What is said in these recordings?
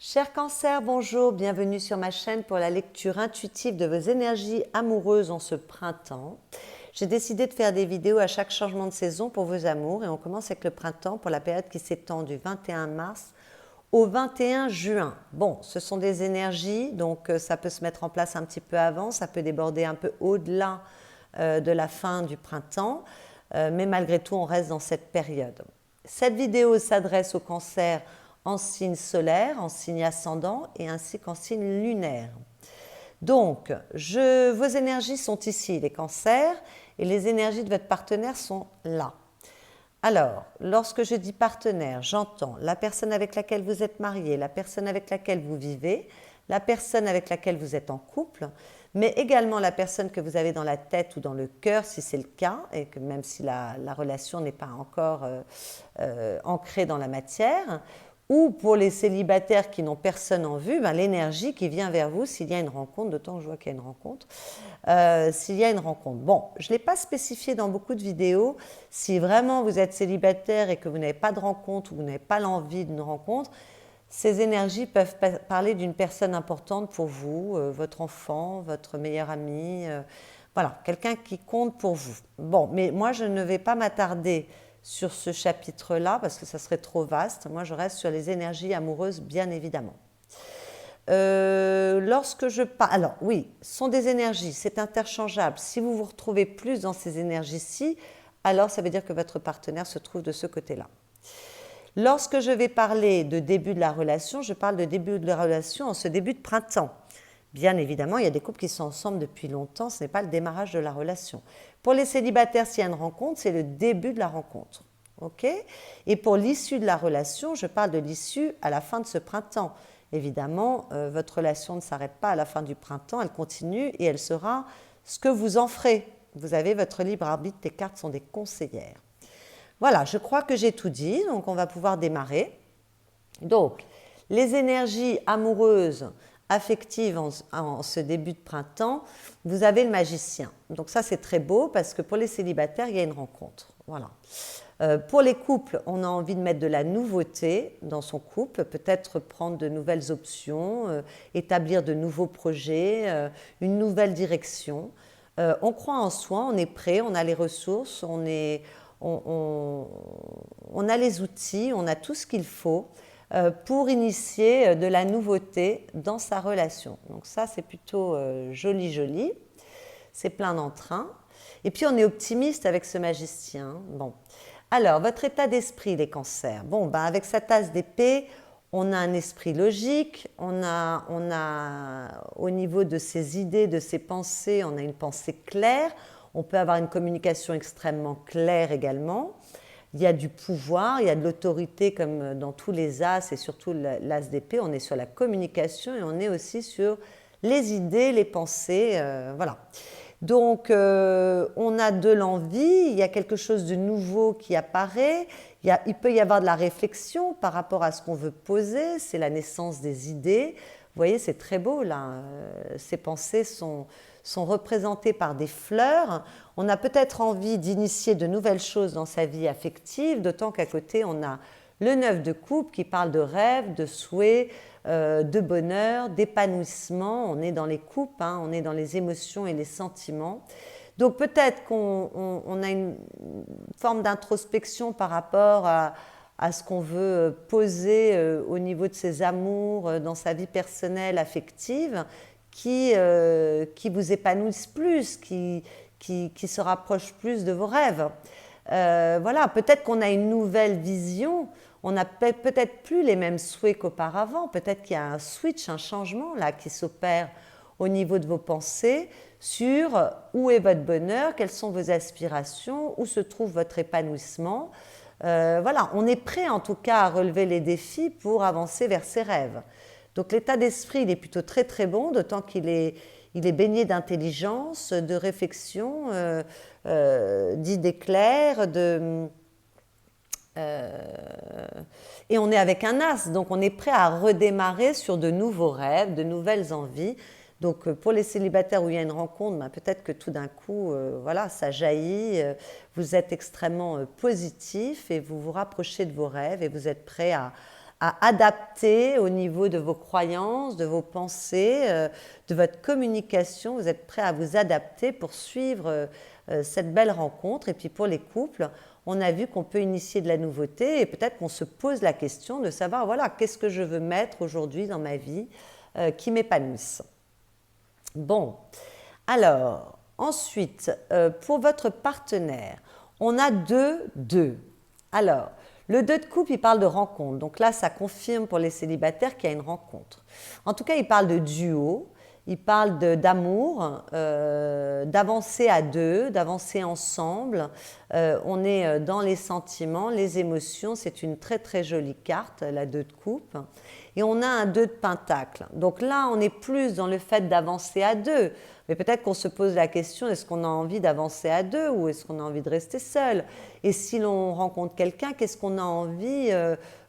Cher Cancer, bonjour, bienvenue sur ma chaîne pour la lecture intuitive de vos énergies amoureuses en ce printemps. J'ai décidé de faire des vidéos à chaque changement de saison pour vos amours et on commence avec le printemps pour la période qui s'étend du 21 mars au 21 juin. Bon, ce sont des énergies, donc ça peut se mettre en place un petit peu avant, ça peut déborder un peu au-delà de la fin du printemps, mais malgré tout, on reste dans cette période. Cette vidéo s'adresse au Cancer en signe solaire, en signe ascendant et ainsi qu'en signe lunaire. Donc, vos énergies sont ici, les cancers, et les énergies de votre partenaire sont là. Alors, lorsque je dis partenaire, j'entends la personne avec laquelle vous êtes marié, la personne avec laquelle vous vivez, la personne avec laquelle vous êtes en couple, mais également la personne que vous avez dans la tête ou dans le cœur, si c'est le cas, et que même si la relation n'est pas encore ancrée dans la matière, ou pour les célibataires qui n'ont personne en vue, ben, l'énergie qui vient vers vous s'il y a une rencontre, d'autant que je vois qu'il y a une rencontre, s'il y a une rencontre. Bon, je ne l'ai pas spécifié dans beaucoup de vidéos. Si vraiment vous êtes célibataire et que vous n'avez pas de rencontre ou vous n'avez pas l'envie d'une rencontre, ces énergies peuvent parler d'une personne importante pour vous, votre enfant, votre meilleur ami, voilà, quelqu'un qui compte pour vous. Bon, mais moi je ne vais pas m'attarder sur ce chapitre-là parce que ça serait trop vaste. Moi je reste sur les énergies amoureuses bien évidemment. Lorsque je parle, alors oui, ce sont des énergies, c'est interchangeable. Si vous vous retrouvez plus dans ces énergies-ci, alors ça veut dire que votre partenaire se trouve de ce côté-là. Lorsque je vais parler de début de la relation, je parle de début de la relation en ce début de printemps. Bien évidemment, il y a des couples qui sont ensemble depuis longtemps, ce n'est pas le démarrage de la relation. Pour les célibataires, s'il y a une rencontre, c'est le début de la rencontre. Okay. Et pour l'issue de la relation, je parle de l'issue à la fin de ce printemps. Évidemment, votre relation ne s'arrête pas à la fin du printemps, elle continue et elle sera ce que vous en ferez. Vous avez votre libre arbitre, les cartes sont des conseillères. Voilà, je crois que j'ai tout dit, donc on va pouvoir démarrer. Donc, les énergies amoureuses, affectives en ce début de printemps, vous avez le magicien. Donc ça, c'est très beau parce que pour les célibataires, il y a une rencontre. Voilà. Pour les couples, on a envie de mettre de la nouveauté dans son couple, peut-être prendre de nouvelles options, établir de nouveaux projets, une nouvelle direction. On croit en soi, on est prêt, on a les ressources, on a les outils, on a tout ce qu'il faut pour initier de la nouveauté dans sa relation. Donc ça, c'est plutôt joli, joli. C'est plein d'entrain. Et puis, on est optimiste avec ce magicien. Bon. Alors, votre état d'esprit, les cancers. Bon, ben, avec sa tasse d'épée, on a un esprit logique, on a au niveau de ses idées, de ses pensées, on a une pensée claire, on peut avoir une communication extrêmement claire également. Il y a du pouvoir, il y a de l'autorité comme dans tous les as et surtout l'as d'épée, on est sur la communication et on est aussi sur les idées, les pensées, voilà. Donc, on a de l'envie, il y a quelque chose de nouveau qui apparaît, il peut y avoir de la réflexion par rapport à ce qu'on veut poser, c'est la naissance des idées. Vous voyez, c'est très beau là, ces pensées sont représentées par des fleurs. On a peut-être envie d'initier de nouvelles choses dans sa vie affective, d'autant qu'à côté, on a le 9 de coupe qui parle de rêve, de souhait, de bonheur, d'épanouissement. On est dans les coupes, hein, on est dans les émotions et les sentiments. Donc peut-être qu'on a une forme d'introspection par rapport à ce qu'on veut poser au niveau de ses amours, dans sa vie personnelle, affective, qui vous épanouissent plus, qui se rapprochent plus de vos rêves. Voilà, peut-être qu'on a une nouvelle vision, on n'a peut-être plus les mêmes souhaits qu'auparavant, peut-être qu'il y a un switch, un changement là qui s'opère au niveau de vos pensées sur où est votre bonheur, quelles sont vos aspirations, où se trouve votre épanouissement. Voilà, on est prêt en tout cas à relever les défis pour avancer vers ses rêves. Donc l'état d'esprit, il est plutôt très très bon, d'autant qu'il est baigné d'intelligence, de réflexion, d'idées claires, et on est avec un as, donc on est prêt à redémarrer sur de nouveaux rêves, de nouvelles envies. Donc pour les célibataires où il y a une rencontre, ben, peut-être que tout d'un coup, voilà, ça jaillit, vous êtes extrêmement positif et vous vous rapprochez de vos rêves et vous êtes prêt à adapter au niveau de vos croyances, de vos pensées, de votre communication. Vous êtes prêt à vous adapter pour suivre cette belle rencontre. Et puis pour les couples, on a vu qu'on peut initier de la nouveauté et peut-être qu'on se pose la question de savoir, voilà, qu'est-ce que je veux mettre aujourd'hui dans ma vie qui m'épanouisse. Bon, alors, ensuite, pour votre partenaire, on a deux. Alors, le 2 de coupe, il parle de rencontre. Donc là, ça confirme pour les célibataires qu'il y a une rencontre. En tout cas, il parle de duo, il parle d'amour, d'avancer à deux, d'avancer ensemble. On est dans les sentiments, les émotions. C'est une très très jolie carte, la 2 de coupe. Et on a un 2 de pentacle. Donc là, on est plus dans le fait d'avancer à deux. Mais peut-être qu'on se pose la question, est-ce qu'on a envie d'avancer à deux ou est-ce qu'on a envie de rester seul? Et si l'on rencontre quelqu'un, qu'est-ce qu'on a envie,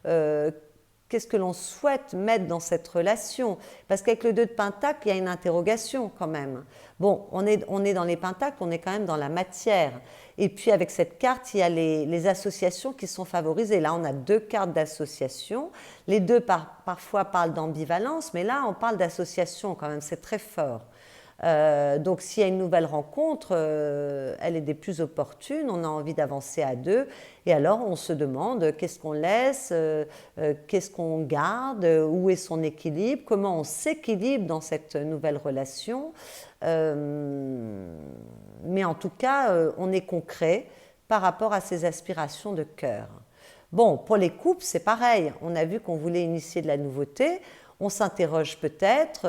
qu'est-ce que l'on souhaite mettre dans cette relation? Parce qu'avec le 2 de pentacle, il y a une interrogation quand même. Bon, on est dans les pentacles, on est quand même dans la matière. Et puis avec cette carte, il y a les associations qui sont favorisées. Là, on a 2 cartes d'association. Les deux parfois parlent d'ambivalence, mais là, on parle d'association quand même, c'est très fort. Donc s'il y a une nouvelle rencontre, elle est des plus opportunes, on a envie d'avancer à deux, et alors on se demande qu'est-ce qu'on laisse, qu'est-ce qu'on garde, où est son équilibre, comment on s'équilibre dans cette nouvelle relation. Mais en tout cas, on est concret par rapport à ses aspirations de cœur. Bon, pour les couples, c'est pareil, on a vu qu'on voulait initier de la nouveauté. On s'interroge peut-être,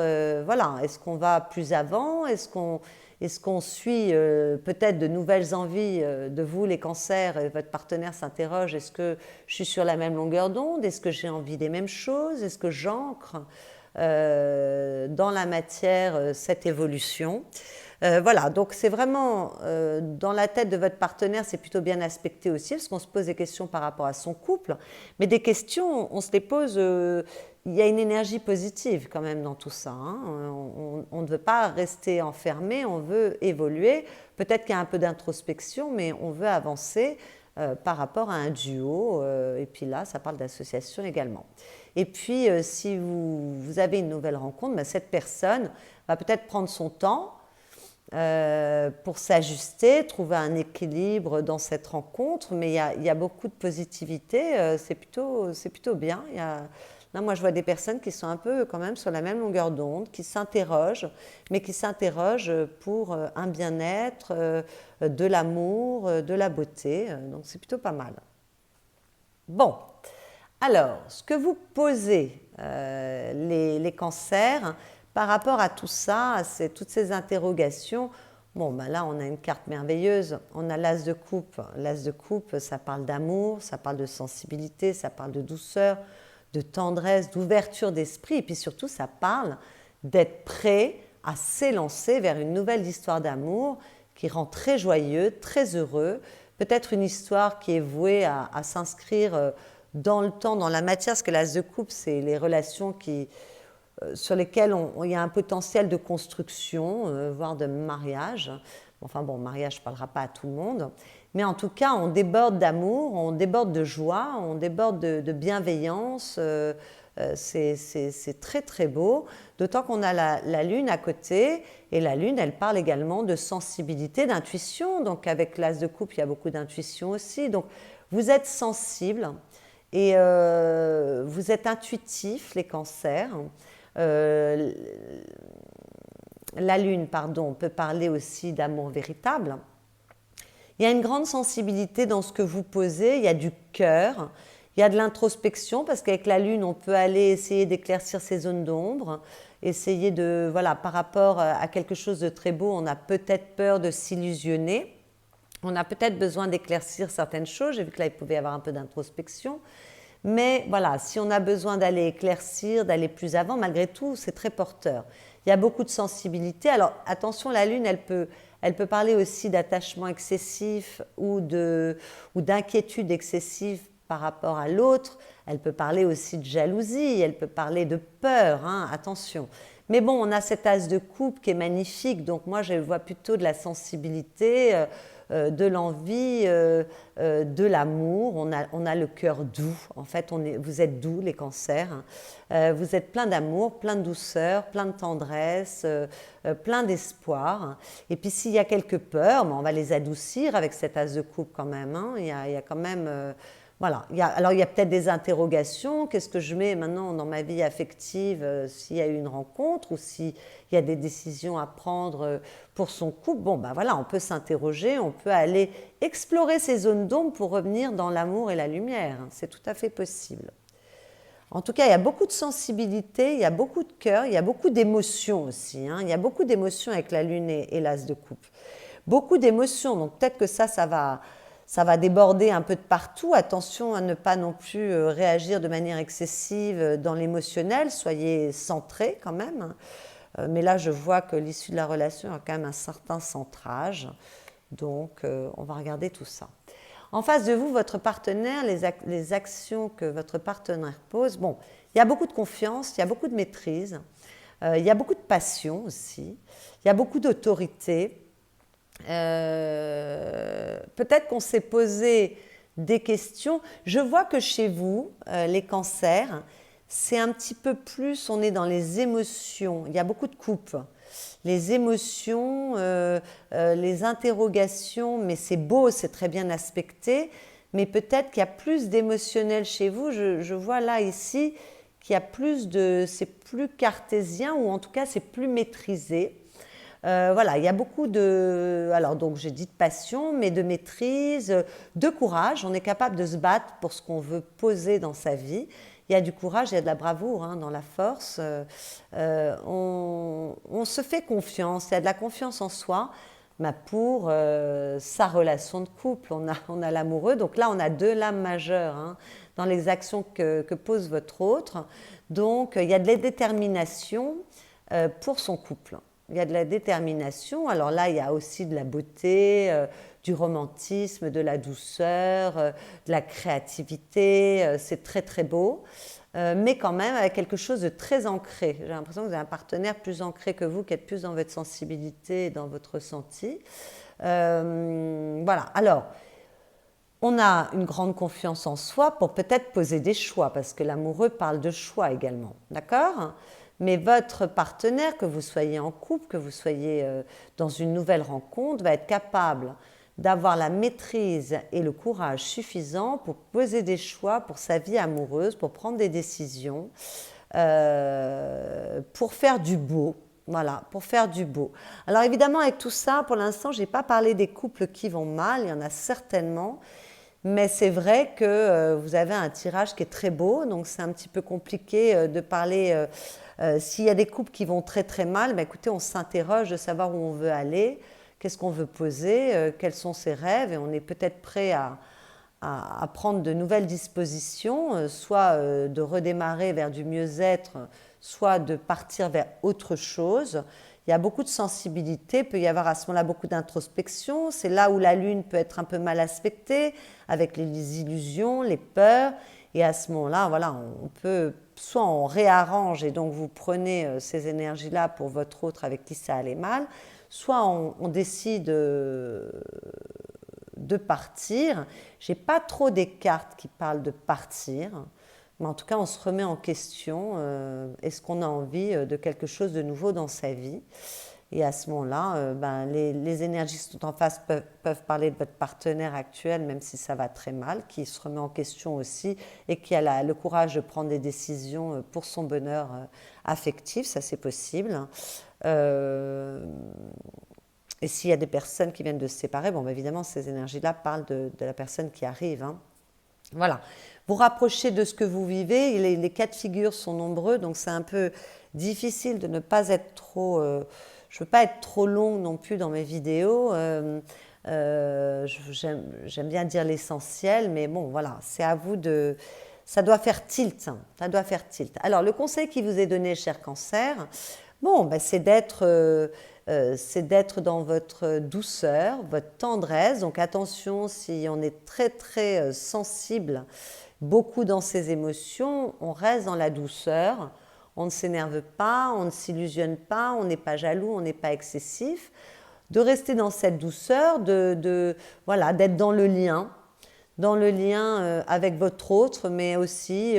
voilà, est-ce qu'on va plus avant? Est-ce qu'on suit peut-être de nouvelles envies de vous, les cancers, et votre partenaire s'interroge, est-ce que je suis sur la même longueur d'onde? Est-ce que j'ai envie des mêmes choses? Est-ce que j'ancre dans la matière cette évolution? Voilà, donc c'est vraiment dans la tête de votre partenaire, c'est plutôt bien aspecté aussi, parce qu'on se pose des questions par rapport à son couple, mais des questions, on se les pose, il y a une énergie positive quand même dans tout ça, hein. On ne veut pas rester enfermé, on veut évoluer, peut-être qu'il y a un peu d'introspection, mais on veut avancer par rapport à un duo, et puis là, ça parle d'association également. Et puis, si vous avez une nouvelle rencontre, ben, cette personne va peut-être prendre son temps, pour s'ajuster, trouver un équilibre dans cette rencontre, mais il y a beaucoup de positivité, c'est plutôt bien. Là, moi, je vois des personnes qui sont un peu quand même sur la même longueur d'onde, qui s'interrogent, mais qui s'interrogent pour un bien-être, de l'amour, de la beauté, donc c'est plutôt pas mal. Bon, alors, ce que vous posez, les cancers, par rapport à tout ça, à toutes ces interrogations, bon, ben là, on a une carte merveilleuse. On a l'as de coupe. L'as de coupe, ça parle d'amour, ça parle de sensibilité, ça parle de douceur, de tendresse, d'ouverture d'esprit. Et puis surtout, ça parle d'être prêt à s'élancer vers une nouvelle histoire d'amour qui rend très joyeux, très heureux. Peut-être une histoire qui est vouée à s'inscrire dans le temps, dans la matière, parce que l'as de coupe, c'est les relations sur lesquelles il y a un potentiel de construction, voire de mariage. Enfin bon, mariage ne parlera pas à tout le monde. Mais en tout cas, on déborde d'amour, on déborde de joie, on déborde de bienveillance. C'est très très beau. D'autant qu'on a la lune à côté. Et la lune, elle parle également de sensibilité, d'intuition. Donc avec l'as de coupe, il y a beaucoup d'intuition aussi. Donc vous êtes sensible et vous êtes intuitif, les cancers. La lune, pardon, peut parler aussi d'amour véritable. Il y a une grande sensibilité dans ce que vous posez, il y a du cœur, il y a de l'introspection, parce qu'avec la lune, on peut aller essayer d'éclaircir ces zones d'ombre, essayer de, voilà, par rapport à quelque chose de très beau, on a peut-être peur de s'illusionner, on a peut-être besoin d'éclaircir certaines choses, j'ai vu que là, il pouvait y avoir un peu d'introspection. Mais voilà, si on a besoin d'aller éclaircir, d'aller plus avant, malgré tout, c'est très porteur. Il y a beaucoup de sensibilité. Alors attention, la lune, elle peut parler aussi d'attachement excessif ou d'inquiétude excessive par rapport à l'autre. Elle peut parler aussi de jalousie, elle peut parler de peur, hein, attention. Mais bon, on a cet as de coupe qui est magnifique, donc moi je vois plutôt de la sensibilité, de l'envie, de l'amour. On a le cœur doux. En fait, vous êtes doux, les cancers. Vous êtes plein d'amour, plein de douceur, plein de tendresse, plein d'espoir. Et puis s'il y a quelques peurs, on va les adoucir avec cet as de coupe quand même. Hein. Il y a quand même... voilà. Alors il y a peut-être des interrogations. Qu'est-ce que je mets maintenant dans ma vie affective s'il y a eu une rencontre ou s'il y a des décisions à prendre pour son couple? Bon, ben voilà, on peut s'interroger, on peut aller explorer ces zones d'ombre pour revenir dans l'amour et la lumière. C'est tout à fait possible. En tout cas, il y a beaucoup de sensibilité, il y a beaucoup de cœur, il y a beaucoup d'émotions aussi. Hein. Il y a beaucoup d'émotions avec la lune et l'as de coupe. Beaucoup d'émotions, donc peut-être que ça va déborder un peu de partout. Attention à ne pas non plus réagir de manière excessive dans l'émotionnel. Soyez centrés quand même. Mais là, je vois que l'issue de la relation a quand même un certain centrage. Donc, on va regarder tout ça. En face de vous, votre partenaire, les actions que votre partenaire pose, bon, il y a beaucoup de confiance, il y a beaucoup de maîtrise, il y a beaucoup de passion aussi, il y a beaucoup d'autorité. Peut-être qu'on s'est posé des questions. Je vois que chez vous, les cancers, c'est un petit peu plus, on est dans les émotions, il y a beaucoup de coupes. Les émotions, les interrogations, mais c'est beau, c'est très bien aspecté, mais peut-être qu'il y a plus d'émotionnel chez vous. Je vois là, ici, qu'il y a plus c'est plus cartésien, ou en tout cas, c'est plus maîtrisé. Voilà, il y a beaucoup alors donc j'ai dit de passion, mais de maîtrise, de courage. On est capable de se battre pour ce qu'on veut poser dans sa vie. Il y a du courage, il y a de la bravoure hein, dans la force. On se fait confiance, il y a de la confiance en soi. Mais pour sa relation de couple, on a l'amoureux. Donc là, on a deux lames majeures hein, dans les actions que pose votre autre. Donc, il y a de la détermination pour son couple. Il y a de la détermination. Alors là, il y a aussi de la beauté, du romantisme, de la douceur, de la créativité. C'est très, très beau. Mais quand même avec quelque chose de très ancré. J'ai l'impression que vous avez un partenaire plus ancré que vous, qui est plus dans votre sensibilité et dans votre ressenti. Voilà. Alors, on a une grande confiance en soi pour peut-être poser des choix, parce que l'amoureux parle de choix également. D'accord ? Mais votre partenaire, que vous soyez en couple, que vous soyez dans une nouvelle rencontre, va être capable d'avoir la maîtrise et le courage suffisant pour poser des choix pour sa vie amoureuse, pour prendre des décisions, pour faire du beau. Voilà, pour faire du beau. Alors évidemment, avec tout ça, pour l'instant, je n'ai pas parlé des couples qui vont mal, il y en a certainement. Mais c'est vrai que vous avez un tirage qui est très beau, donc c'est un petit peu compliqué de parler. S'il y a des couples qui vont très très mal, ben écoutez, on s'interroge de savoir où on veut aller, qu'est-ce qu'on veut poser, quels sont ses rêves, et on est peut-être prêt à prendre de nouvelles dispositions, soit de redémarrer vers du mieux-être, soit de partir vers autre chose. Il y a beaucoup de sensibilité, peut y avoir à ce moment-là beaucoup d'introspection. C'est là où la lune peut être un peu mal aspectée, avec les illusions, les peurs. Et à ce moment-là, voilà, on peut, soit on réarrange et donc vous prenez ces énergies-là pour votre autre avec qui ça allait mal, soit on décide de partir. Je n'ai pas trop des cartes qui parlent de partir. Mais en tout cas, on se remet en question, est-ce qu'on a envie de quelque chose de nouveau dans sa vie? Et à ce moment-là, les énergies qui sont en face peuvent parler de votre partenaire actuel, même si ça va très mal, qui se remet en question aussi et qui a le courage de prendre des décisions pour son bonheur affectif, ça c'est possible. Et s'il y a des personnes qui viennent de se séparer, bon, évidemment, ces énergies-là parlent de la personne qui arrive. Hein. Voilà. Vous rapprochez de ce que vous vivez, les cas de figure sont nombreux, donc c'est un peu difficile de ne pas être trop... je ne veux pas être trop longue non plus dans mes vidéos, j'aime bien dire l'essentiel, mais bon, voilà, c'est à vous de... Ça doit faire tilt, hein, ça doit faire tilt. Alors, le conseil qui vous est donné, cher Cancer, bon, c'est d'être dans votre douceur, votre tendresse. Donc attention, si on est très très sensible, beaucoup dans ses émotions, on reste dans la douceur, on ne s'énerve pas, on ne s'illusionne pas, on n'est pas jaloux, on n'est pas excessif. de rester dans cette douceur, voilà, d'être dans le lien avec votre autre, mais aussi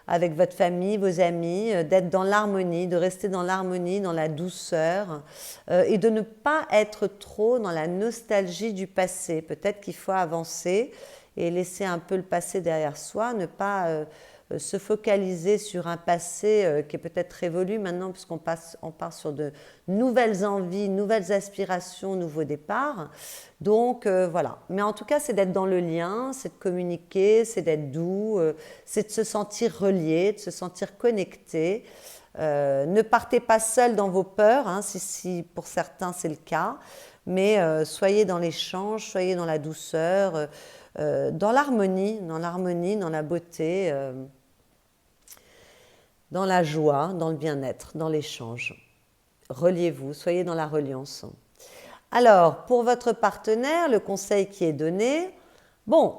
avec votre famille, vos amis, d'être dans l'harmonie, de rester dans l'harmonie, dans la douceur, et de ne pas être trop dans la nostalgie du passé. Peut-être qu'il faut avancer et laisser un peu le passé derrière soi, ne pas se focaliser sur un passé qui est peut-être révolu maintenant, puisqu'on on part sur de nouvelles envies, nouvelles aspirations, nouveaux départs. Donc voilà. Mais en tout cas, c'est d'être dans le lien, c'est de communiquer, c'est d'être doux, c'est de se sentir relié, de se sentir connecté. Ne partez pas seul dans vos peurs, hein, si pour certains c'est le cas, mais soyez dans l'échange, soyez dans la douceur, dans l'harmonie, dans la beauté, dans la joie, dans le bien-être, dans l'échange. Reliez-vous, soyez dans la reliance. Alors, pour votre partenaire, le conseil qui est donné, bon,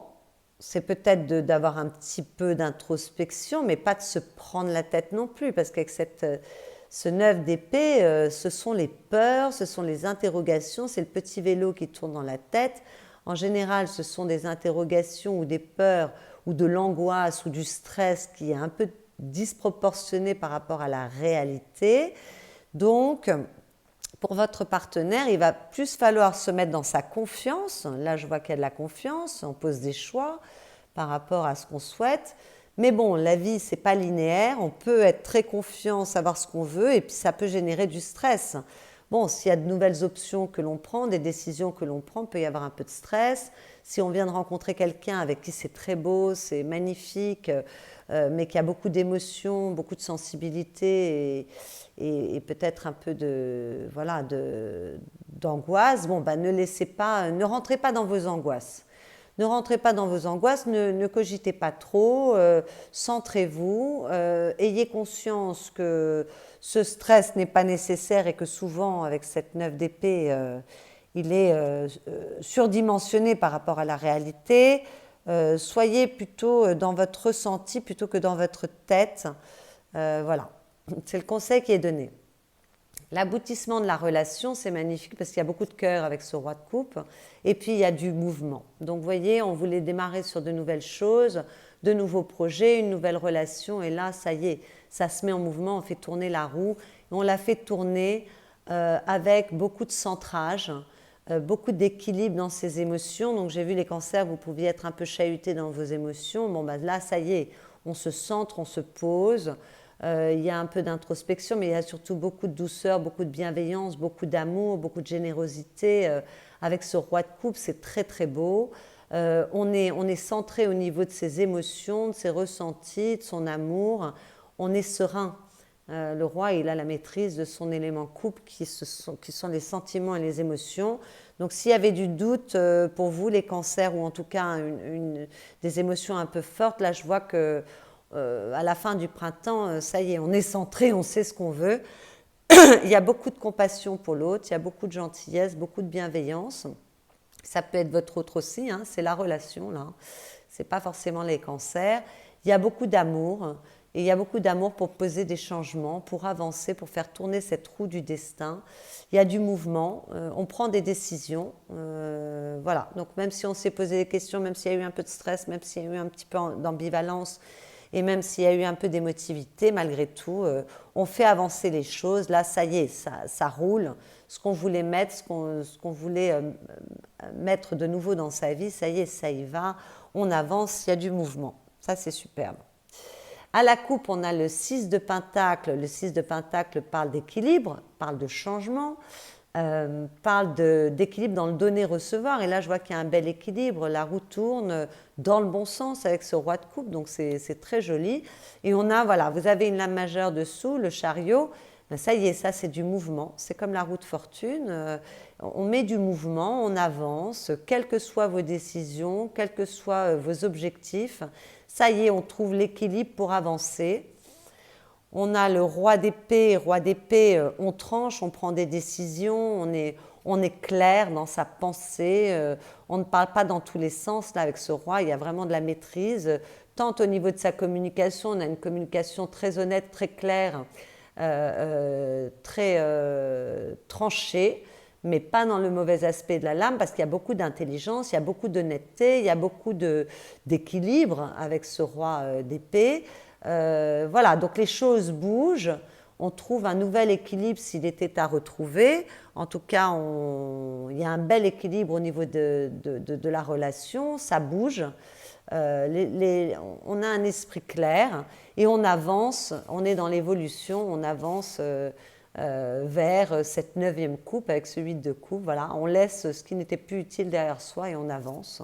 c'est peut-être d'avoir un petit peu d'introspection, mais pas de se prendre la tête non plus, parce qu'avec ce 9 d'épée, ce sont les peurs, ce sont les interrogations, c'est le petit vélo qui tourne dans la tête. En général, ce sont des interrogations ou des peurs ou de l'angoisse ou du stress qui est un peu disproportionné par rapport à la réalité. Donc, pour votre partenaire, il va plus falloir se mettre dans sa confiance. Là, je vois qu'il y a de la confiance, on pose des choix par rapport à ce qu'on souhaite. Mais bon, la vie, c'est pas linéaire. On peut être très confiant, savoir ce qu'on veut, et puis ça peut générer du stress. Bon, s'il y a de nouvelles options que l'on prend, des décisions que l'on prend, il peut y avoir un peu de stress. Si on vient de rencontrer quelqu'un avec qui c'est très beau, c'est magnifique, mais qui a beaucoup d'émotions, beaucoup de sensibilité et peut-être un peu d'angoisse, bon, ne rentrez pas dans vos angoisses. Ne rentrez pas dans vos angoisses, ne cogitez pas trop, centrez-vous, ayez conscience que ce stress n'est pas nécessaire et que souvent, avec cette 9 d'épée, il est surdimensionné par rapport à la réalité. Soyez plutôt dans votre ressenti plutôt que dans votre tête. Voilà, c'est le conseil qui est donné. L'aboutissement de la relation, c'est magnifique parce qu'il y a beaucoup de cœur avec ce roi de coupe. Et puis, il y a du mouvement. Donc, vous voyez, on voulait démarrer sur de nouvelles choses, de nouveaux projets, une nouvelle relation. Et là, ça y est, ça se met en mouvement, on fait tourner la roue. Et on la fait tourner avec beaucoup de centrage, beaucoup d'équilibre dans ses émotions. Donc, j'ai vu les cancers, vous pouviez être un peu chahuté dans vos émotions. Bon, ben là, ça y est, on se centre, on se pose. Il y a un peu d'introspection, mais il y a surtout beaucoup de douceur, beaucoup de bienveillance, beaucoup d'amour, beaucoup de générosité. Avec ce roi de coupe, c'est très très beau. On est centré au niveau de ses émotions, de ses ressentis, de son amour. On est serein. Le roi, il a la maîtrise de son élément coupe qui sont les sentiments et les émotions. Donc s'il y avait du doute pour vous, les cancers, ou en tout cas des émotions un peu fortes, là je vois que à la fin du printemps, ça y est, on est centré, on sait ce qu'on veut. Il y a beaucoup de compassion pour l'autre, il y a beaucoup de gentillesse, beaucoup de bienveillance. Ça peut être votre autre aussi, hein, c'est la relation là. C'est pas forcément les cancers. Il y a beaucoup d'amour. Et il y a beaucoup d'amour pour poser des changements, pour avancer, pour faire tourner cette roue du destin. Il y a du mouvement, on prend des décisions. Voilà. Donc même si on s'est posé des questions, même s'il y a eu un peu de stress, même s'il y a eu un petit peu d'ambivalence, et même s'il y a eu un peu d'émotivité, malgré tout, on fait avancer les choses. Là, ça y est, ça roule. Ce qu'on voulait mettre, ce qu'on voulait mettre de nouveau dans sa vie, ça y est, ça y va. On avance, il y a du mouvement. Ça, c'est superbe. À la coupe, on a le 6 de Pentacle. Le 6 de Pentacle parle d'équilibre, parle de changement, parle d'équilibre dans le donner-recevoir. Et là, je vois qu'il y a un bel équilibre. La roue tourne dans le bon sens avec ce roi de coupe, donc c'est très joli. Et on a, voilà, vous avez une lame majeure dessous, le chariot. Ben ça y est, ça c'est du mouvement. C'est comme la roue de fortune. On met du mouvement, on avance, quelles que soient vos décisions, quels que soient vos objectifs. Ça y est, on trouve l'équilibre pour avancer. On a le roi d'épée. Roi d'épée, on tranche, on prend des décisions, on est clair dans sa pensée. On ne parle pas dans tous les sens. Là, avec ce roi, il y a vraiment de la maîtrise. Tant au niveau de sa communication, on a une communication très honnête, très claire, très tranchée. mais pas dans le mauvais aspect de la lame, parce qu'il y a beaucoup d'intelligence, il y a beaucoup d'honnêteté, il y a beaucoup d'équilibre avec ce roi d'épée. Voilà, donc les choses bougent, on trouve un nouvel équilibre s'il était à retrouver. En tout cas, il y a un bel équilibre au niveau de la relation, ça bouge. On a un esprit clair et on avance, on est dans l'évolution, on avance vers cette 9e coupe avec ce 8 de coupe. Voilà, on laisse ce qui n'était plus utile derrière soi et on avance.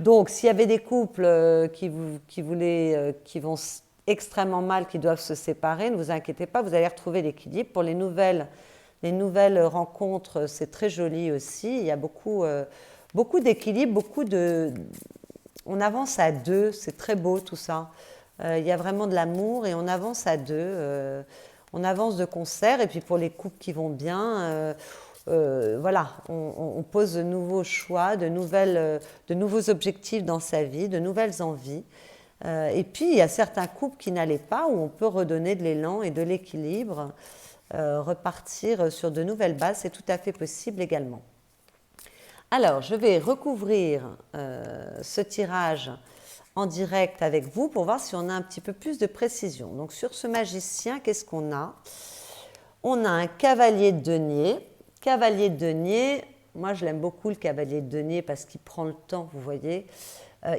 Donc, s'il y avait des couples qui vont extrêmement mal, qui doivent se séparer, ne vous inquiétez pas, vous allez retrouver l'équilibre. Pour les nouvelles rencontres, c'est très joli aussi. Il y a beaucoup d'équilibre, on avance à deux, c'est très beau tout ça. Il y a vraiment de l'amour et on avance à deux. On avance de concert. Et puis pour les couples qui vont bien, voilà, on pose de nouveaux choix, de nouveaux objectifs dans sa vie, de nouvelles envies. Et puis il y a certains couples qui n'allaient pas, où on peut redonner de l'élan et de l'équilibre, repartir sur de nouvelles bases, c'est tout à fait possible également. Alors, je vais recouvrir ce tirage en direct avec vous pour voir si on a un petit peu plus de précision. Donc, sur ce magicien, qu'est-ce qu'on a? On a un cavalier de denier. Cavalier de denier, moi je l'aime beaucoup le cavalier de denier parce qu'il prend le temps, vous voyez.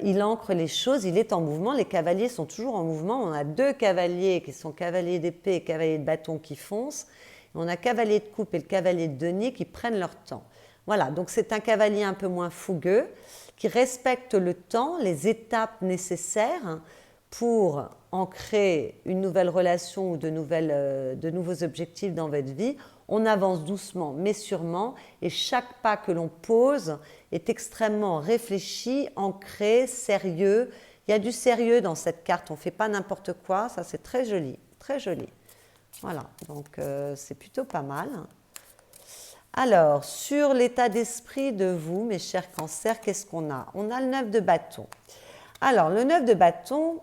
Il ancre les choses, il est en mouvement. Les cavaliers sont toujours en mouvement. On a 2 cavaliers qui sont cavaliers d'épée et cavaliers de bâton qui foncent. Et on a cavalier de coupe et le cavalier de denier qui prennent leur temps. Voilà, donc c'est un cavalier un peu moins fougueux, qui respecte le temps, les étapes nécessaires pour ancrer une nouvelle relation ou de nouveaux objectifs dans votre vie. On avance doucement mais sûrement, et chaque pas que l'on pose est extrêmement réfléchi, ancré, sérieux. Il y a du sérieux dans cette carte, on ne fait pas n'importe quoi, ça c'est très joli, très joli. Voilà, donc c'est plutôt pas mal. Alors, sur l'état d'esprit de vous, mes chers cancers, qu'est-ce qu'on a? On a le 9 de bâton. Alors, le 9 de bâton,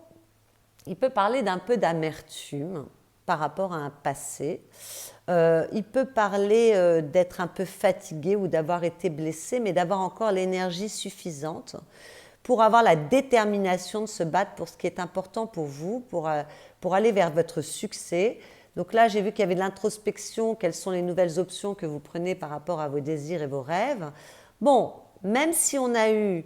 il peut parler d'un peu d'amertume par rapport à un passé. Il peut parler d'être un peu fatigué ou d'avoir été blessé, mais d'avoir encore l'énergie suffisante pour avoir la détermination de se battre pour ce qui est important pour vous, pour aller vers votre succès. Donc là, j'ai vu qu'il y avait de l'introspection, quelles sont les nouvelles options que vous prenez par rapport à vos désirs et vos rêves. Bon, même si on a eu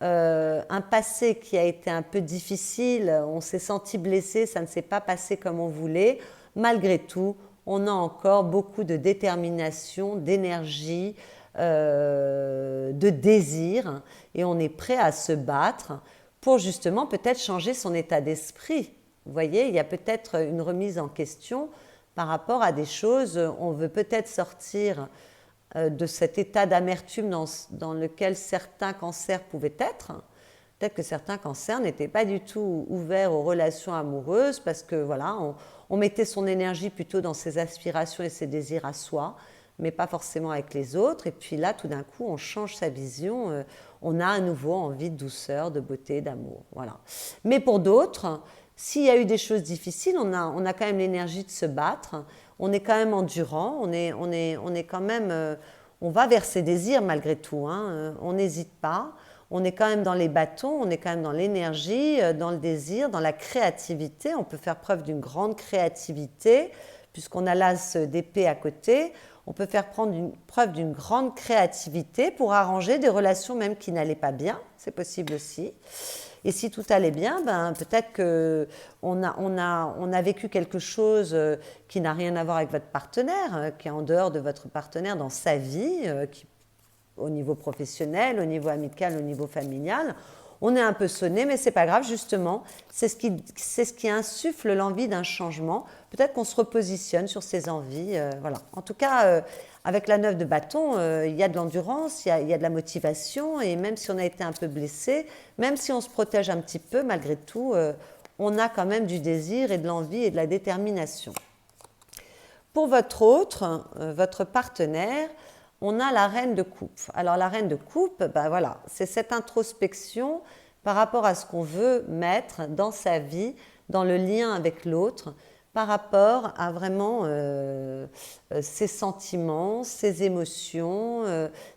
un passé qui a été un peu difficile, on s'est senti blessé, ça ne s'est pas passé comme on voulait, malgré tout, on a encore beaucoup de détermination, d'énergie, de désir, et on est prêt à se battre pour justement peut-être changer son état d'esprit. Vous voyez, il y a peut-être une remise en question par rapport à des choses. On veut peut-être sortir de cet état d'amertume dans lequel certains cancers pouvaient être. Peut-être que certains cancers n'étaient pas du tout ouverts aux relations amoureuses parce que voilà, on mettait son énergie plutôt dans ses aspirations et ses désirs à soi, mais pas forcément avec les autres. Et puis là, tout d'un coup, on change sa vision. On a à nouveau envie de douceur, de beauté, d'amour. Voilà. Mais pour d'autres, s'il y a eu des choses difficiles, on a quand même l'énergie de se battre, on est quand même endurant, on est quand même, on va vers ses désirs malgré tout, hein, on n'hésite pas, on est quand même dans les bâtons, on est quand même dans l'énergie, dans le désir, dans la créativité, on peut faire preuve d'une grande créativité, puisqu'on a l'as d'épée à côté, on peut faire preuve d'une grande créativité pour arranger des relations même qui n'allaient pas bien, c'est possible aussi. Et si tout allait bien, ben, peut-être qu'on a vécu quelque chose qui n'a rien à voir avec votre partenaire, qui est en dehors de votre partenaire dans sa vie, au niveau professionnel, au niveau amical, au niveau familial. On est un peu sonné, mais ce n'est pas grave, justement. C'est ce qui insuffle l'envie d'un changement. Peut-être qu'on se repositionne sur ses envies. Voilà. En tout cas, avec la 9 de bâton, il y a de l'endurance, il y a de la motivation. Et même si on a été un peu blessé, même si on se protège un petit peu, malgré tout, on a quand même du désir et de l'envie et de la détermination. Pour votre partenaire, on a la reine de coupe. Alors la reine de coupe, ben voilà, c'est cette introspection par rapport à ce qu'on veut mettre dans sa vie, dans le lien avec l'autre, par rapport à vraiment ses sentiments, ses émotions,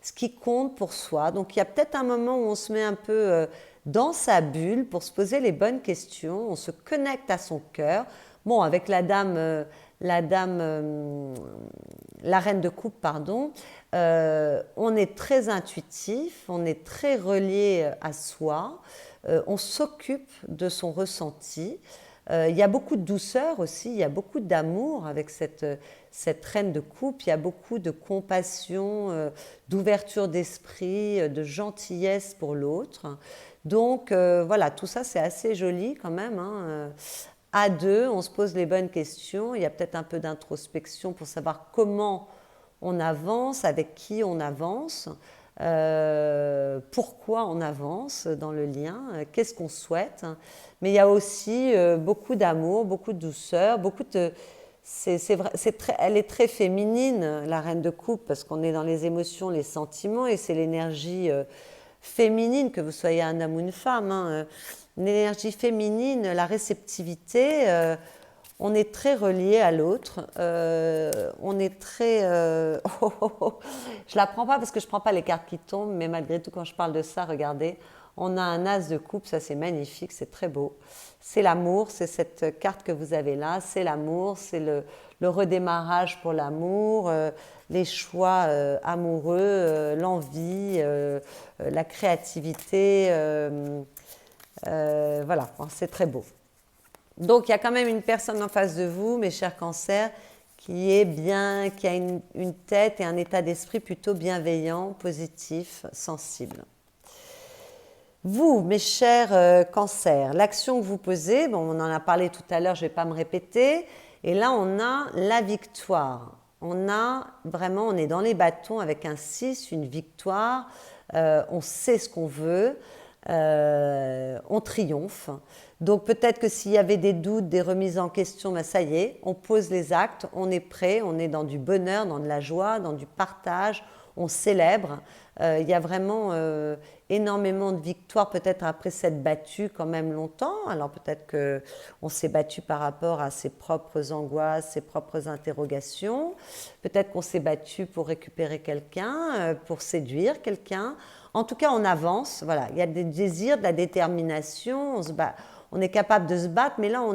ce qui compte pour soi. Donc il y a peut-être un moment où on se met un peu dans sa bulle pour se poser les bonnes questions, on se connecte à son cœur. Bon, avec la reine de coupe, pardon, on est très intuitif, on est très relié à soi, on s'occupe de son ressenti. Il y a beaucoup de douceur aussi, il y a beaucoup d'amour avec cette reine de coupe, il y a beaucoup de compassion, d'ouverture d'esprit, de gentillesse pour l'autre. Donc voilà, tout ça c'est assez joli quand même, hein. À deux, on se pose les bonnes questions, il y a peut-être un peu d'introspection pour savoir comment on avance, avec qui on avance, pourquoi on avance dans le lien, qu'est-ce qu'on souhaite. Mais il y a aussi beaucoup d'amour, beaucoup de douceur, beaucoup de... elle est très féminine, la reine de coupe, parce qu'on est dans les émotions, les sentiments, et c'est l'énergie féminine, que vous soyez un homme ou une femme, hein. L'énergie féminine, la réceptivité, on est très relié à l'autre, on est très... Je la prends pas parce que je prends pas les cartes qui tombent, mais malgré tout, quand je parle de ça, regardez, on a un as de coupe, ça c'est magnifique, c'est très beau. C'est l'amour, c'est cette carte que vous avez là, c'est l'amour, c'est le redémarrage pour l'amour, les choix amoureux, l'envie, la créativité, voilà, c'est très beau. Donc il y a quand même une personne en face de vous, mes chers cancers, qui est bien, qui a une tête et un état d'esprit plutôt bienveillant, positif, sensible. Vous, mes chers cancers, l'action que vous posez, bon, on en a parlé tout à l'heure, je ne vais pas me répéter, et là on a la victoire. On a vraiment, on est dans les bâtons avec un 6, une victoire, on sait ce qu'on veut, on triomphe. Donc peut-être que s'il y avait des doutes, des remises en question, ben ça y est, on pose les actes, on est prêt, on est dans du bonheur, dans de la joie, dans du partage, on célèbre. Il y a vraiment énormément de victoires peut-être après s'être battu quand même longtemps. Alors peut-être qu'on s'est battu par rapport à ses propres angoisses, ses propres interrogations. Peut-être qu'on s'est battu pour récupérer quelqu'un, pour séduire quelqu'un. En tout cas, on avance. Voilà, il y a des désirs, de la détermination. On se bat. On est capable de se battre, mais là, on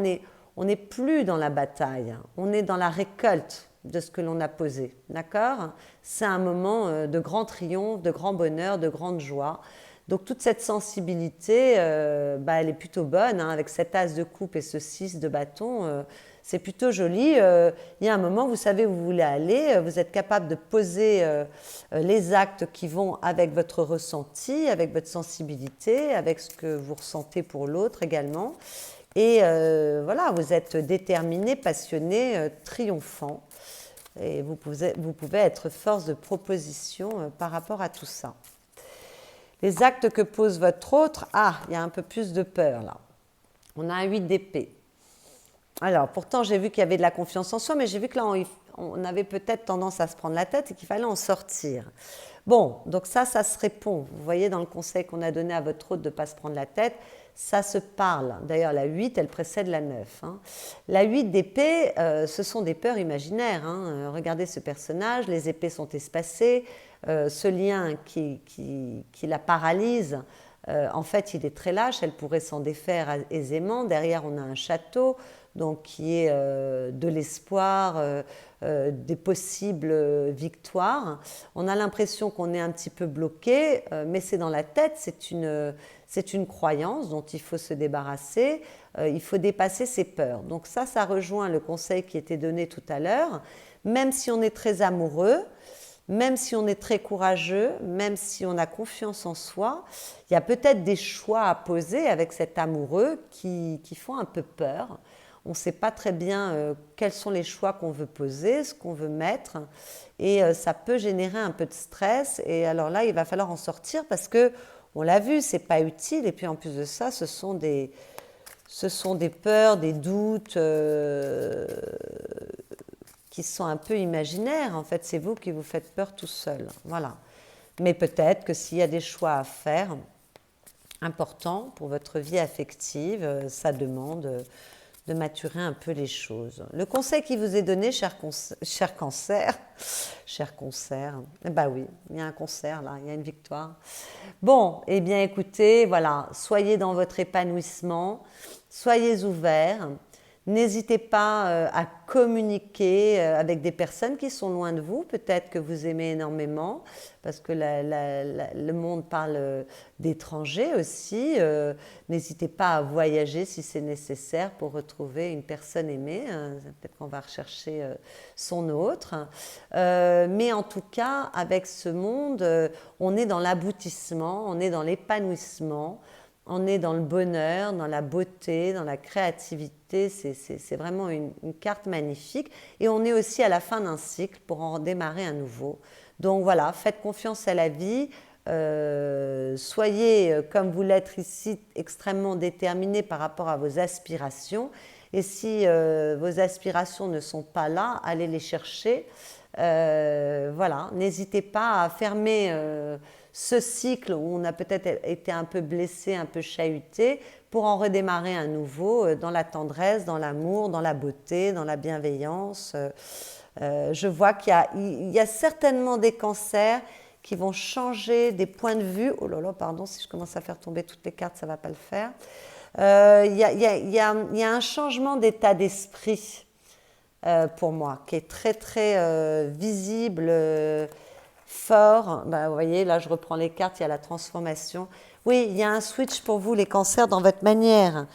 n'est plus dans la bataille. On est dans la récolte de ce que l'on a posé. D'accord ? C'est un moment de grand triomphe, de grand bonheur, de grande joie. Donc, toute cette sensibilité, elle est plutôt bonne, hein, avec cet as de coupe et ce 6 de bâton. C'est plutôt joli. Il y a un moment, vous savez où vous voulez aller. Vous êtes capable de poser les actes qui vont avec votre ressenti, avec votre sensibilité, avec ce que vous ressentez pour l'autre également. Et voilà, vous êtes déterminé, passionné, triomphant. Et vous pouvez être force de proposition par rapport à tout ça. Les actes que pose votre autre, il y a un peu plus de peur là. On a un 8 d'épée. Alors, pourtant, j'ai vu qu'il y avait de la confiance en soi, mais j'ai vu que là, on avait peut-être tendance à se prendre la tête et qu'il fallait en sortir. Bon, donc ça se répond. Vous voyez, dans le conseil qu'on a donné à votre hôte de ne pas se prendre la tête, ça se parle. D'ailleurs, la 8, elle précède la 9. Hein. La 8 d'épée, ce sont des peurs imaginaires. Hein. Regardez ce personnage, les épées sont espacées. Ce lien qui la paralyse, en fait, il est très lâche. Elle pourrait s'en défaire aisément. Derrière, on a un château, donc qui est de l'espoir, des possibles victoires. On a l'impression qu'on est un petit peu bloqué, mais c'est dans la tête, c'est une croyance dont il faut se débarrasser, il faut dépasser ses peurs. Donc ça rejoint le conseil qui était donné tout à l'heure. Même si on est très amoureux, même si on est très courageux, même si on a confiance en soi, il y a peut-être des choix à poser avec cet amoureux qui font un peu peur. On ne sait pas très bien quels sont les choix qu'on veut poser, ce qu'on veut mettre, et ça peut générer un peu de stress. Et alors là, il va falloir en sortir parce que, on l'a vu, c'est pas utile. Et puis en plus de ça, ce sont des peurs, des doutes qui sont un peu imaginaires. En fait, c'est vous qui vous faites peur tout seul. Voilà. Mais peut-être que s'il y a des choix à faire importants pour votre vie affective, ça demande de maturer un peu les choses. Le conseil qui vous est donné, cher cancer, bah oui, il y a un concert là, il y a une victoire. Bon, eh bien écoutez, voilà, soyez dans votre épanouissement, soyez ouverts. N'hésitez pas à communiquer avec des personnes qui sont loin de vous, peut-être que vous aimez énormément, parce que le monde parle d'étrangers aussi. N'hésitez pas à voyager si c'est nécessaire pour retrouver une personne aimée. Peut-être qu'on va rechercher son autre. Mais en tout cas, avec ce monde, on est dans l'aboutissement, on est dans l'épanouissement. On est dans le bonheur, dans la beauté, dans la créativité. C'est vraiment une carte magnifique. Et on est aussi à la fin d'un cycle pour en démarrer un nouveau. Donc voilà, faites confiance à la vie. Soyez, comme vous l'êtes ici, extrêmement déterminés par rapport à vos aspirations. Et si vos aspirations ne sont pas là, allez les chercher. Voilà, n'hésitez pas à fermer ce cycle où on a peut-être été un peu blessé, un peu chahuté, pour en redémarrer un nouveau dans la tendresse, dans l'amour, dans la beauté, dans la bienveillance. Je vois qu'il y a certainement des cancers qui vont changer des points de vue. Oh là là, pardon, si je commence à faire tomber toutes les cartes, ça ne va pas le faire. Il y a un changement d'état d'esprit pour moi, qui est très très visible, fort. Ben, vous voyez, là je reprends les cartes, il y a la transformation. Oui, il y a un switch pour vous, les cancers, dans votre manière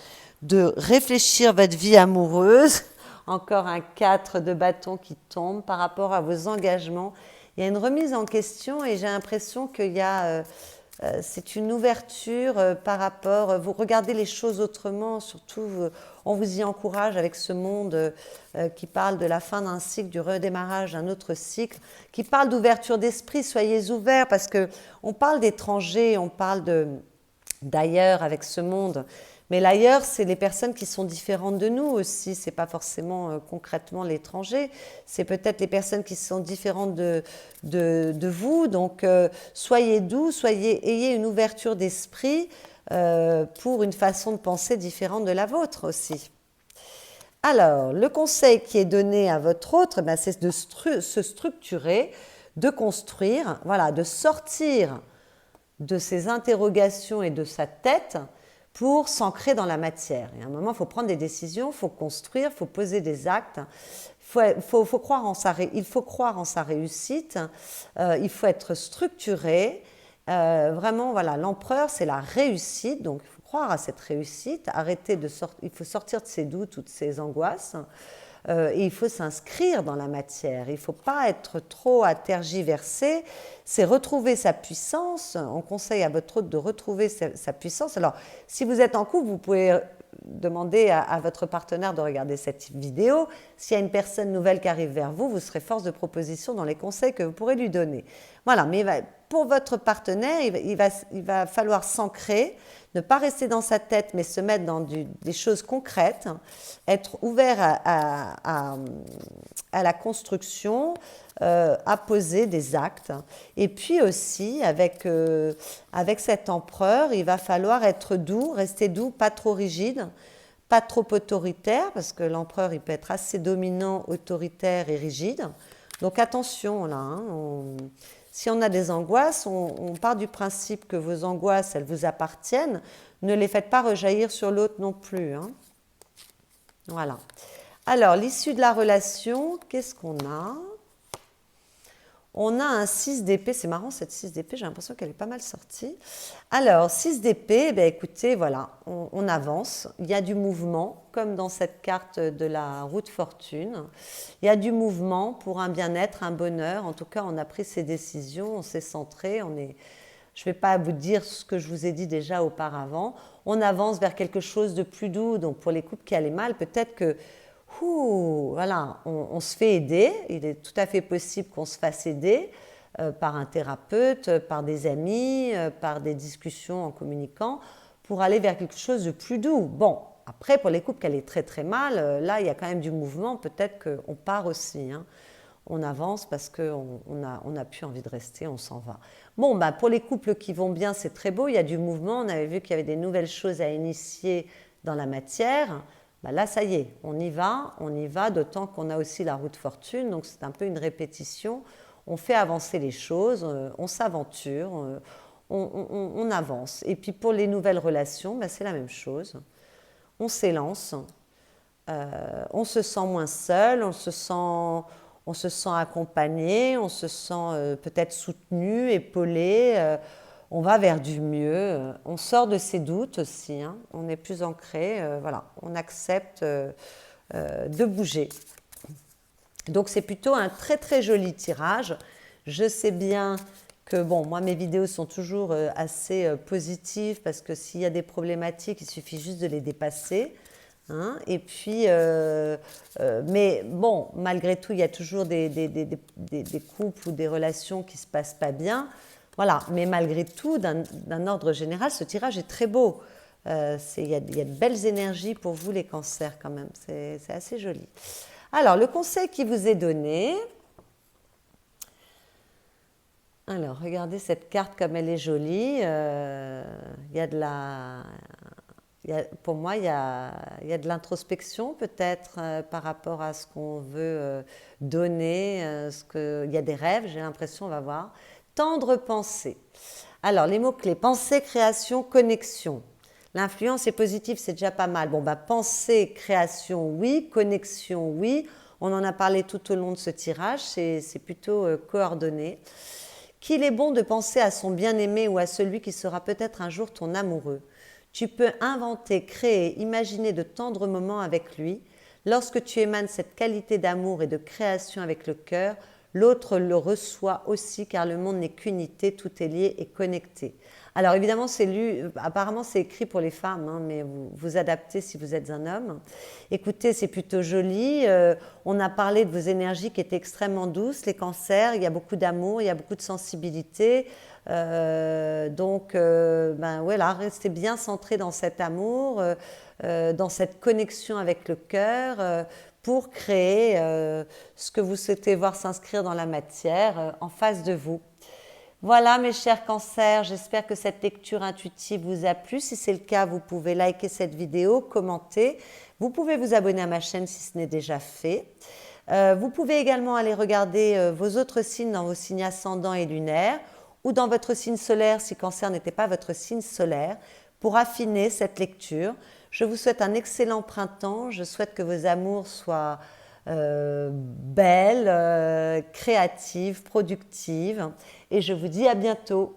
de réfléchir votre vie amoureuse. Encore un 4 de bâton qui tombe par rapport à vos engagements. Il y a une remise en question et j'ai l'impression qu'il y a... c'est une ouverture par rapport, vous regardez les choses autrement, surtout on vous y encourage avec ce monde qui parle de la fin d'un cycle, du redémarrage d'un autre cycle, qui parle d'ouverture d'esprit. Soyez ouverts parce qu'on parle d'étrangers, on parle d'ailleurs avec ce monde. Mais l'ailleurs, c'est les personnes qui sont différentes de nous aussi. Ce n'est pas forcément concrètement l'étranger. C'est peut-être les personnes qui sont différentes de vous. Donc, soyez doux, ayez une ouverture d'esprit pour une façon de penser différente de la vôtre aussi. Alors, le conseil qui est donné à votre autre, ben, c'est de se structurer, de construire, voilà, de sortir de ses interrogations et de sa tête pour s'ancrer dans la matière. Et à un moment, il faut prendre des décisions, il faut construire, il faut poser des actes, il faut croire en sa réussite, il faut être structuré. Vraiment, voilà, l'empereur, c'est la réussite, donc il faut croire à cette réussite, il faut sortir de ses doutes, toutes ses angoisses, et il faut s'inscrire dans la matière. Il ne faut pas être trop à tergiverser, c'est retrouver sa puissance. On conseille à votre hôte de retrouver sa puissance. Alors, si vous êtes en couple, vous pouvez demander à votre partenaire de regarder cette vidéo. S'il y a une personne nouvelle qui arrive vers vous, vous serez force de proposition dans les conseils que vous pourrez lui donner. Voilà, mais pour votre partenaire, il va falloir s'ancrer, ne pas rester dans sa tête, mais se mettre dans des choses concrètes, être ouvert à la construction, à poser des actes. Et puis aussi, avec cet empereur, il va falloir être doux, rester doux, pas trop rigide, pas trop autoritaire, parce que l'empereur, il peut être assez dominant, autoritaire et rigide. Donc attention, là, si on a des angoisses, on part du principe que vos angoisses, elles vous appartiennent. Ne les faites pas rejaillir sur l'autre non plus. Voilà. Alors, l'issue de la relation, qu'est-ce qu'on a ? On a un 6 d'épée. C'est marrant, cette 6 d'épée, j'ai l'impression qu'elle est pas mal sortie. Alors, 6 d'épée, ben, écoutez, voilà, on avance. Il y a du mouvement, comme dans cette carte de la roue de fortune. Il y a du mouvement pour un bien-être, un bonheur. En tout cas, on a pris ses décisions, on s'est centré, je ne vais pas vous dire ce que je vous ai dit déjà auparavant. On avance vers quelque chose de plus doux. Donc, pour les couples qui allaient mal, peut-être que voilà, on se fait aider. Il est tout à fait possible qu'on se fasse aider par un thérapeute, par des amis, par des discussions en communiquant, pour aller vers quelque chose de plus doux. Bon, après, pour les couples qui allaient très très mal, là, il y a quand même du mouvement. Peut-être qu'on part aussi. On avance parce qu'on n'a plus envie de rester, on s'en va. Bon, bah, pour les couples qui vont bien, c'est très beau. Il y a du mouvement. On avait vu qu'il y avait des nouvelles choses à initier dans la matière. Bah là, ça y est, on y va, d'autant qu'on a aussi la roue de fortune, donc c'est un peu une répétition. On fait avancer les choses, on s'aventure, on avance. Et puis pour les nouvelles relations, bah, c'est la même chose. On s'élance, on se sent moins seul, on se sent accompagné, on se sent peut-être soutenu, épaulé. On va vers du mieux. On sort de ses doutes aussi, hein. On est plus ancré. Voilà, on accepte de bouger. Donc c'est plutôt un très très joli tirage. Je sais bien que bon, moi mes vidéos sont toujours assez positives parce que s'il y a des problématiques, il suffit juste de les dépasser. Hein. Et puis, mais bon, malgré tout, il y a toujours des couples ou des relations qui ne se passent pas bien. Voilà, mais malgré tout, d'un ordre général, ce tirage est très beau. Il y a de belles énergies pour vous les cancers quand même, c'est assez joli. Alors, le conseil qui vous est donné, alors regardez cette carte comme elle est jolie, il y a de la... pour moi, il y a de l'introspection peut-être par rapport à ce qu'on veut donner, il y a des rêves, j'ai l'impression, on va voir. Tendre pensée. Alors, les mots-clés, pensée, création, connexion. L'influence est positive, c'est déjà pas mal. Bon, bah, pensée, création, oui. Connexion, oui. On en a parlé tout au long de ce tirage, c'est plutôt coordonné. Qu'il est bon de penser à son bien-aimé ou à celui qui sera peut-être un jour ton amoureux. Tu peux inventer, créer, imaginer de tendres moments avec lui. Lorsque tu émanes cette qualité d'amour et de création avec le cœur, l'autre le reçoit aussi car le monde n'est qu'unité, tout est lié et connecté. Alors évidemment, apparemment c'est écrit pour les femmes, hein, mais vous adaptez si vous êtes un homme. Écoutez, c'est plutôt joli. On a parlé de vos énergies qui étaient extrêmement douces, les cancers, il y a beaucoup d'amour, il y a beaucoup de sensibilité. Donc, ben voilà, restez bien centré dans cet amour, dans cette connexion avec le cœur, pour créer ce que vous souhaitez voir s'inscrire dans la matière en face de vous. Voilà mes chers cancers, j'espère que cette lecture intuitive vous a plu. Si c'est le cas, vous pouvez liker cette vidéo, commenter. Vous pouvez vous abonner à ma chaîne si ce n'est déjà fait. Vous pouvez également aller regarder vos autres signes dans vos signes ascendants et lunaires ou dans votre signe solaire si cancer n'était pas votre signe solaire pour affiner cette lecture. Je vous souhaite un excellent printemps. Je souhaite que vos amours soient belles, créatives, productives. Et je vous dis à bientôt.